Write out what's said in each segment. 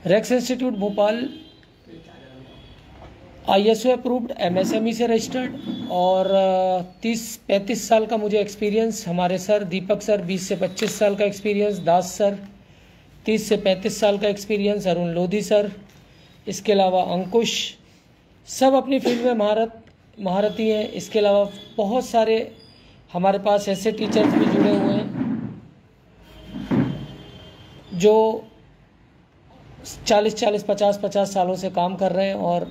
Racks institute Bhopal ISO approved, MSME से registered और 30-35 साल का मुझे एक्सपीरियंस। हमारे सर दीपक सर 20 से 25 साल का एक्सपीरियंस, दास सर 30 से 35 साल का एक्सपीरियंस, अरुण लोधी सर, इसके अलावा अंकुश, सब अपनी फील्ड में महारती हैं। इसके अलावा बहुत सारे हमारे पास ऐसे टीचर्स भी जुड़े हुए हैं जो 40-40, 50-50 सालों से काम कर रहे हैं और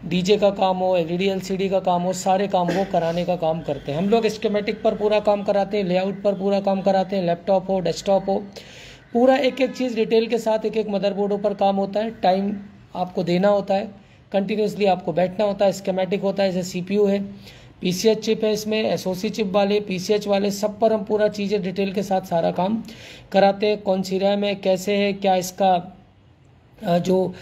डीजे का काम हो, LED LCD का काम हो, सारे काम वो कराने का काम करते हैं। हम लोग स्कीमेटिक पर पूरा काम कराते हैं, लेआउट पर पूरा काम कराते हैं, लैपटॉप हो, डेस्कटॉप हो, पूरा एक एक चीज़ डिटेल के साथ एक एक मदरबोर्डों पर काम होता है। टाइम आपको देना होता है, कंटिन्यूसली आपको बैठना होता है। स्कीमेटिक होता है, जैसे CPU है, PCH चिप है, इसमें SOC चिप वाले, PCH वाले, सब पर हम पूरा चीज़ें डिटेल के साथ सारा काम कराते हैं। कौन सी रैम है, कैसे है, क्या इसका जो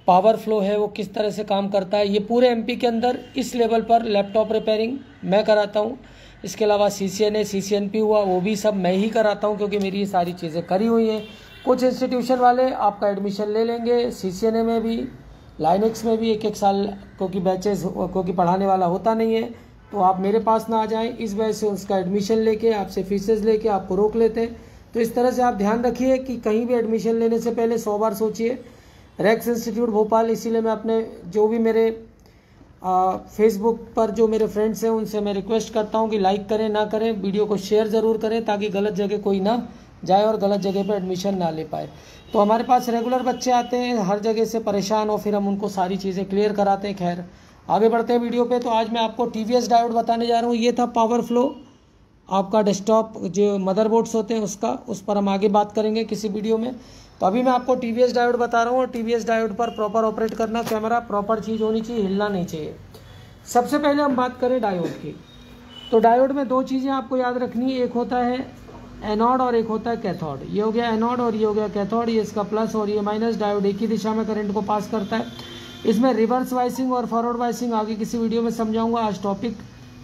पावर फ्लो है वो किस तरह से काम करता है, ये पूरे MP के अंदर इस लेवल पर लैपटॉप रिपेयरिंग मैं कराता हूँ। इसके अलावा CCNA CCNP हुआ, वो भी सब मैं ही कराता हूँ क्योंकि मेरी ये सारी चीज़ें करी हुई हैं। कुछ इंस्टीट्यूशन वाले आपका एडमिशन ले लेंगे, CCNA में भी, लाइनेक्स में भी 1-1 साल, क्योंकि बैचेस क्योंकि पढ़ाने वाला होता नहीं है तो आप मेरे पास ना आ जाएं, इस वजह से उसका एडमिशन लेके आपसे फीसेस लेके आपको रोक लेते हैं। तो इस तरह से आप ध्यान रखिए कि कहीं भी एडमिशन लेने से पहले 100 बार सोचिए। रेक्स इंस्टीट्यूट भोपाल, इसीलिए मैं अपने जो भी मेरे फेसबुक पर जो मेरे फ्रेंड्स हैं उनसे मैं रिक्वेस्ट करता हूं कि लाइक करें ना करें, वीडियो को शेयर ज़रूर करें ताकि गलत जगह कोई ना जाए और गलत जगह पर एडमिशन ना ले पाए। तो हमारे पास रेगुलर बच्चे आते हैं हर जगह से परेशान हो, फिर हम उनको सारी चीज़ें क्लियर कराते हैं। खैर आगे बढ़ते हैं वीडियो पे। तो आज मैं आपको TVS डायोड बताने जा रहा हूँ। ये था पावर फ्लो आपका डेस्कटॉप जो मदरबोर्ड्स होते हैं उसका, उस पर हम आगे बात करेंगे किसी वीडियो में। तो अभी मैं आपको TVS डायोड बता रहा हूँ और TVS डायोड पर प्रॉपर ऑपरेट करना, कैमरा प्रॉपर चीज़ होनी चाहिए, हिलना नहीं चाहिए। सबसे पहले हम बात करें डायोड की, तो डायोड में 2 चीज़ें आपको याद रखनी है, एक होता है एनोड और एक होता है कैथोड। ये हो गया एनोड और ये हो गया कैथोड, ये इसका प्लस और ये माइनस। डायोड एक ही दिशा में करंट को पास करता है। इसमें रिवर्स वाइसिंग और फॉरवर्ड वाइसिंग आगे किसी वीडियो में समझाऊंगा। आज टॉपिक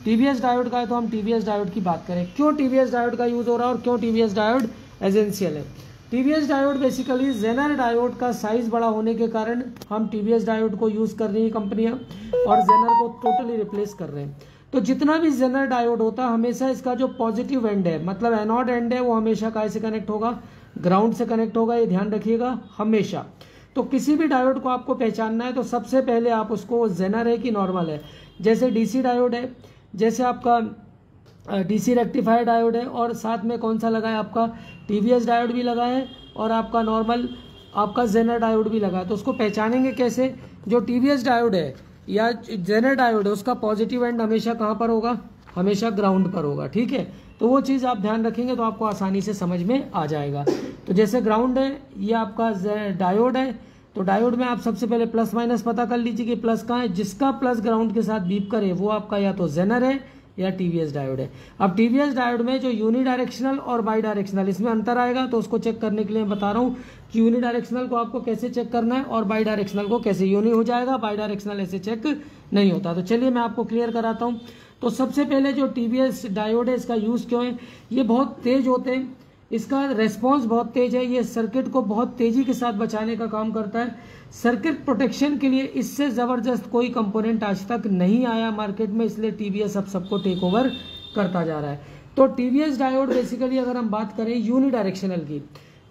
TVS डायोड का है तो हम TVS डायोड की बात करें। क्यों TVS डायोड का यूज़ हो रहा है और क्यों TVS डायोड एसेंशियल है। TVS diode basically zener diode का साइज बड़ा होने के कारण हम TVS डायोड को यूज़ कर रही है कंपनियां और जेनर को टोटली रिप्लेस कर रहे हैं। तो जितना भी जेनर डायोड होता है हमेशा इसका जो पॉजिटिव एंड है, मतलब एनोड एंड है, वो हमेशा काय से कनेक्ट होगा, ग्राउंड से कनेक्ट होगा। ये ध्यान रखिएगा हमेशा। तो किसी भी डायोड को आपको पहचानना है तो सबसे पहले आप उसको जेनर है कि नॉर्मल है। जैसे DC डायोड है, जैसे आपका DC रेक्टिफायर डायोड है और साथ में कौन सा लगा है आपका TVS डायोड भी लगा है और आपका नॉर्मल आपका जेनर डायोड भी लगा है। तो उसको पहचानेंगे कैसे। जो TVS डायोड है या जेनर डायोड है उसका पॉजिटिव एंड हमेशा कहाँ पर होगा, हमेशा ग्राउंड पर होगा। ठीक है, तो वो चीज़ आप ध्यान रखेंगे तो आपको आसानी से समझ में आ जाएगा। तो जैसे ग्राउंड है, ये आपका डायोड है, तो डायोड में आप सबसे पहले प्लस माइनस पता कर लीजिए कि प्लस कहाँ है। जिसका प्लस ग्राउंड के साथ बीप करे वो आपका या तो जेनर है या TVS डायोड है। अब TVS डायोड में जो यूनिडायरेक्शनल और बाई डायरेक्शनल इसमें अंतर आएगा, तो उसको चेक करने के लिए मैं बता रहा हूँ कि यूनिडायरेक्शनल को आपको कैसे चेक करना है और बाई डायरेक्शनल को कैसे। यूनि हो जाएगा, बाई डायरेक्शनल ऐसे चेक नहीं होता। तो चलिए मैं आपको क्लियर कराता हूँ। तो सबसे पहले जो TVS डायोड है इसका यूज़ क्यों है, ये बहुत तेज होते हैं, इसका रेस्पॉन्स बहुत तेज है, ये सर्किट को बहुत तेजी के साथ बचाने का काम करता है। सर्किट प्रोटेक्शन के लिए इससे ज़बरदस्त कोई कंपोनेंट आज तक नहीं आया मार्केट में, इसलिए TVS अब सबको टेक ओवर करता जा रहा है। तो TVS डायोड बेसिकली अगर हम बात करें यूनिडायरेक्शनल की,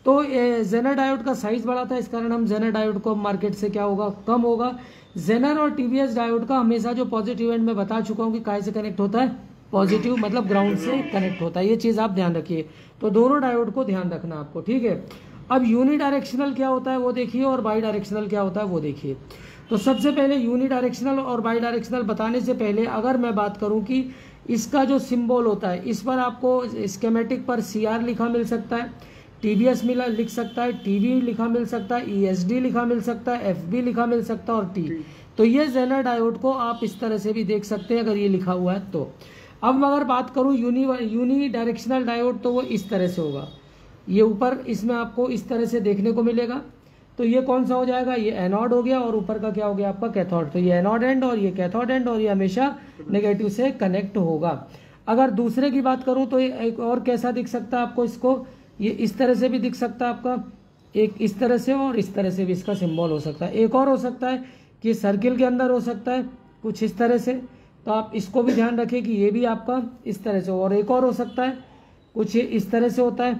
तो जेनर डायोड का साइज बड़ा था, इस कारण हम जेनर डायोड को मार्केट से क्या होगा, कम होगा। जेनर और TVS डायोड का हमेशा जो पॉजिटिव एंड में बता चुका हूँ कि काय से कनेक्ट होता है, पॉजिटिव मतलब ग्राउंड से कनेक्ट होता है। ये चीज़ आप ध्यान रखिए। तो दोनों डायोड को ध्यान रखना आपको, ठीक है। अब यूनिडायरेक्शनल क्या होता है वो देखिए और बाई डायरेक्शनल क्या होता है वो देखिए। तो सबसे पहले यूनिडायरेक्शनल और बाई डायरेक्शनल बताने से पहले अगर मैं बात करूं कि इसका जो सिंबल होता है, इस पर आपको स्कीमेटिक पर CR लिखा मिल सकता है, TVS मिला लिख सकता है, TV लिखा मिल सकता है, ESD लिखा मिल सकता है, FB लिखा मिल सकता है और T। तो ये जेनर डायोड को आप इस तरह से भी देख सकते हैं अगर ये लिखा हुआ है तो। अब अगर बात करूं यूनी डायरेक्शनल डायोड, तो वो इस तरह से होगा, ये ऊपर इसमें आपको इस तरह से देखने को मिलेगा। तो ये कौन सा हो जाएगा, ये एनोड हो गया और ऊपर का क्या हो गया आपका कैथोड। तो ये एनोड एंड और ये कैथोड एंड और ये हमेशा नेगेटिव से कनेक्ट होगा। अगर दूसरे की बात करूं तो ये एक और कैसा दिख सकता है आपको, इसको ये इस तरह से भी दिख सकता है आपका, एक इस तरह से और इस तरह से भी इसका सिंबल हो सकता है। एक और हो सकता है कि सर्किल के अंदर हो सकता है कुछ इस तरह से, तो आप इसको भी ध्यान रखें कि ये भी आपका इस तरह से, और एक और हो सकता है कुछ इस तरह से होता है।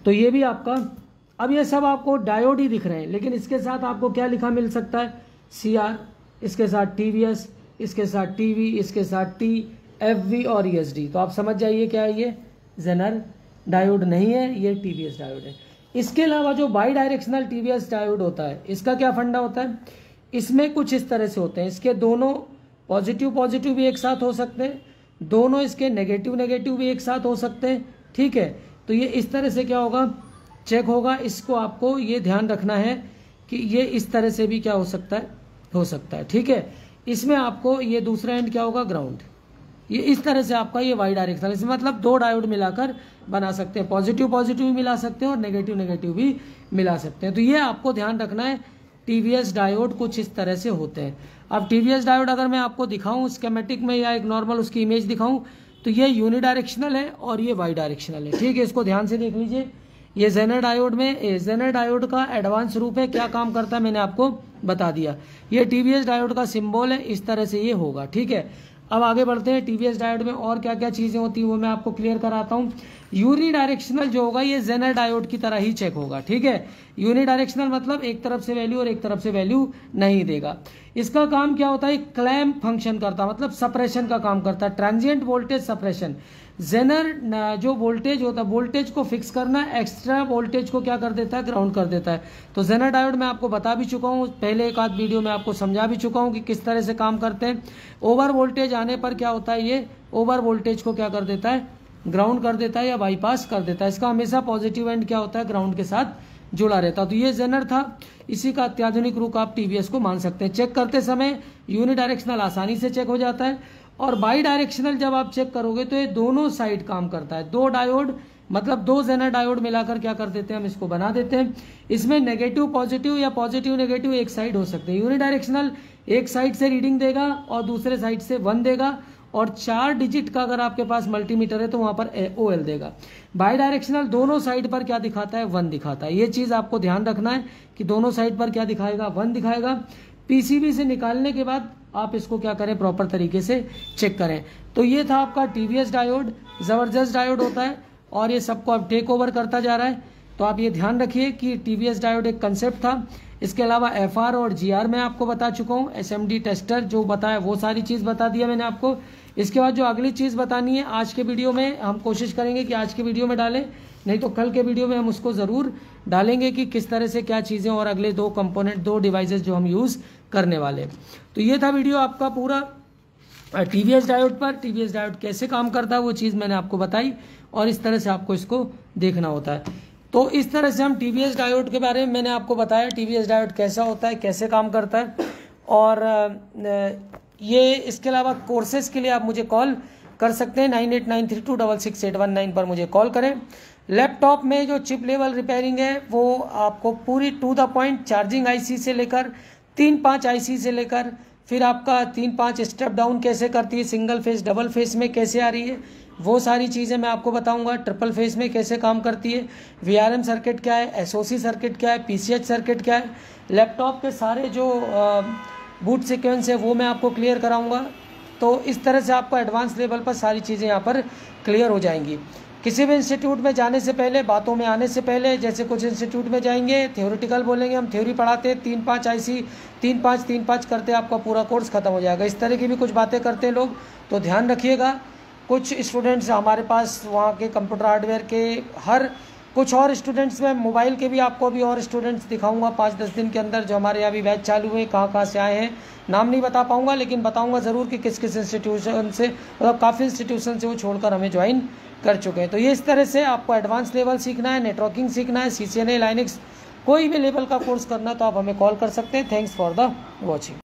तो ये भी आपका, अब ये सब आपको डायोड ही दिख रहे हैं, लेकिन इसके साथ आपको क्या लिखा मिल सकता है, CR, इसके साथ TVS, इसके साथ TV, इसके साथ T, FV और ESD। तो आप समझ जाइए क्या है, ये जेनर डायोड नहीं है, ये TVS डायोड है। इसके अलावा जो बाई डायरेक्शनल TVS डायोड होता है, इसका क्या फंडा होता है, इसमें कुछ इस तरह से होते हैं, इसके दोनों पॉजिटिव पॉजिटिव भी एक साथ हो सकते हैं, दोनों इसके नेगेटिव नेगेटिव भी एक साथ हो सकते हैं, ठीक है। तो ये इस तरह से क्या होगा, चेक होगा। इसको आपको ये ध्यान रखना है कि ये इस तरह से भी क्या हो सकता है, ठीक है। इसमें आपको ये दूसरा एंड क्या होगा, ग्राउंड। ये इस तरह से आपका ये वाई डायरेक्शनल, इसमें मतलब दो डायोड मिलाकर बना सकते हैं, पॉजिटिव पॉजिटिव भी मिला सकते हैं और नेगेटिव नेगेटिव भी मिला सकते हैं। तो ये आपको ध्यान रखना है, TVS डायोड कुछ इस तरह से होते हैं। अब TVS डायोड अगर मैं आपको दिखाऊं स्कीमेटिक में या एक नॉर्मल उसकी इमेज दिखाऊं, तो ये यूनिडायरेक्शनल है और ये वाई डायरेक्शनल है, ठीक है। इसको ध्यान से देख लीजिए। ये जेनर डायोड में, जेनर डायोड का एडवांस रूप है, क्या काम करता है मैंने आपको बता दिया। ये TVS डायोड का सिंबल है, इस तरह से ये होगा, ठीक है। अब आगे बढ़ते हैं, TVS डायोड में और क्या क्या चीजें होती है वो मैं आपको क्लियर कराता हूँ। यूनिडायरेक्शनल जो होगा ये जेनर डायोड की तरह ही चेक होगा, ठीक है। यूनिडायरेक्शनल मतलब एक तरफ से वैल्यू और एक तरफ से वैल्यू नहीं देगा। इसका काम क्या होता है, क्लैम्प फंक्शन करता है, मतलब सप्रेशन का काम करता है, ट्रांजिएंट वोल्टेज सप्रेशन। जेनर जो वोल्टेज होता है, वोल्टेज को फिक्स करना, एक्स्ट्रा वोल्टेज को क्या कर देता है, ग्राउंड कर देता है। तो जेनर डायोड मैं आपको बता भी चुका हूँ, पहले एक आध वीडियो में आपको समझा भी चुका हूँ कि किस तरह से काम करते हैं। ओवर वोल्टेज आने पर क्या होता है, ये ओवर वोल्टेज को क्या कर देता है, ग्राउंड कर देता है या बाईपास कर देता है। इसका हमेशा पॉजिटिव एंड क्या होता है, ग्राउंड के साथ जुड़ा रहता है। तो ये जेनर था, इसी का अत्याधुनिक रूप आप TVS को मान सकते हैं। चेक करते समय यूनिडायरेक्शनल आसानी से चेक हो जाता है, और बाई डायरेक्शनल जब आप चेक करोगे तो ये दोनों साइड काम करता है। दो डायोड मतलब दो जेनर डायोड मिलाकर क्या कर देते हैं, हम इसको बना देते हैं। इसमें नेगेटिव पॉजिटिव या पॉजिटिव नेगेटिव एक साइड हो सकते हैं। यूनिडायरेक्शनल एक साइड से रीडिंग देगा और दूसरे साइड से 1 देगा, और 4 डिजिट का अगर आपके पास मल्टीमीटर है तो वहां पर OL देगा। बाई डायरेक्शनल दोनों साइड पर क्या दिखाता है, 1 दिखाता है। ये चीज आपको ध्यान रखना है कि दोनों साइड पर क्या दिखाएगा, 1 दिखाएगा। PCB से निकालने के बाद आप इसको क्या करें, प्रॉपर तरीके से चेक करें। तो ये था आपका TVS डायोड, जबरदस्त डायोड होता है और ये सबको अब टेक ओवर करता जा रहा है। तो आप ये ध्यान रखिए कि TVS डायोड एक कंसेप्ट था। इसके अलावा FR और GR मैं आपको बता चुका हूँ, SMD टेस्टर जो बताया वो सारी चीज़ बता दिया मैंने आपको। इसके बाद जो अगली चीज़ बतानी है आज के वीडियो में, हम कोशिश करेंगे कि आज के वीडियो में डालें, नहीं तो कल के वीडियो में हम उसको ज़रूर डालेंगे कि किस तरह से क्या चीज़ें और अगले 2 कंपोनेंट 2 डिवाइसेस जो हम यूज़ करने वाले हैं। तो ये था वीडियो आपका पूरा TVS डायोड पर। TVS डायोड कैसे काम करता है वो चीज़ मैंने आपको बताई, और इस तरह से आपको इसको देखना होता है। तो इस तरह से हम TVS डायोड के बारे में मैंने आपको बताया, TVS डायोड कैसा होता है, कैसे काम करता है। और ये इसके अलावा कोर्सेज के लिए आप मुझे कॉल कर सकते हैं, 9893266819 पर मुझे कॉल करें। लैपटॉप में जो चिप लेवल रिपेयरिंग है वो आपको पूरी to the point, charging IC से लेकर 3-5 IC से लेकर फिर आपका 3-5 स्टेप डाउन कैसे करती है, सिंगल फेस डबल फेस में कैसे आ रही है, वो सारी चीज़ें मैं आपको बताऊंगा। ट्रिपल फेस में कैसे काम करती है, VRM सर्किट क्या है, SOC सर्किट क्या है, PCH सर्किट क्या है, लैपटॉप के सारे जो बूट सीक्वेंस है वो मैं आपको क्लियर कराऊंगा। तो इस तरह से आपको एडवांस लेवल पर सारी चीज़ें यहाँ पर क्लियर हो जाएंगी। किसी भी इंस्टीट्यूट में जाने से पहले, बातों में आने से पहले, जैसे कुछ इंस्टीट्यूट में जाएंगे थ्योरेटिकल बोलेंगे, हम थ्योरी पढ़ाते हैं, 3-5 IC 3-5 करते आपका पूरा कोर्स खत्म हो जाएगा। इस तरह की भी कुछ बातें करते हैं लोग, तो ध्यान रखिएगा। कुछ स्टूडेंट्स हमारे पास वहाँ के कंप्यूटर हार्डवेयर के, हर कुछ और स्टूडेंट्स में मोबाइल के भी आपको भी और स्टूडेंट्स दिखाऊंगा 5-10 दिन के अंदर, जो हमारे यहाँ भी बैच चालू हुए, कहाँ से आए हैं नाम नहीं बता पाऊंगा, लेकिन बताऊंगा ज़रूर कि किस किस इंस्टीट्यूशन से, मतलब काफ़ी इंस्टीट्यूशन से वो छोड़कर हमें ज्वाइन कर चुके हैं। तो ये इस तरह से आपको एडवांस लेवल सीखना है, नेटवर्किंग सीखना है, CCNA, लाइनक्स, कोई भी लेवल का कोर्स करना है तो आप हमें कॉल कर सकते हैं। Thanks for the watching.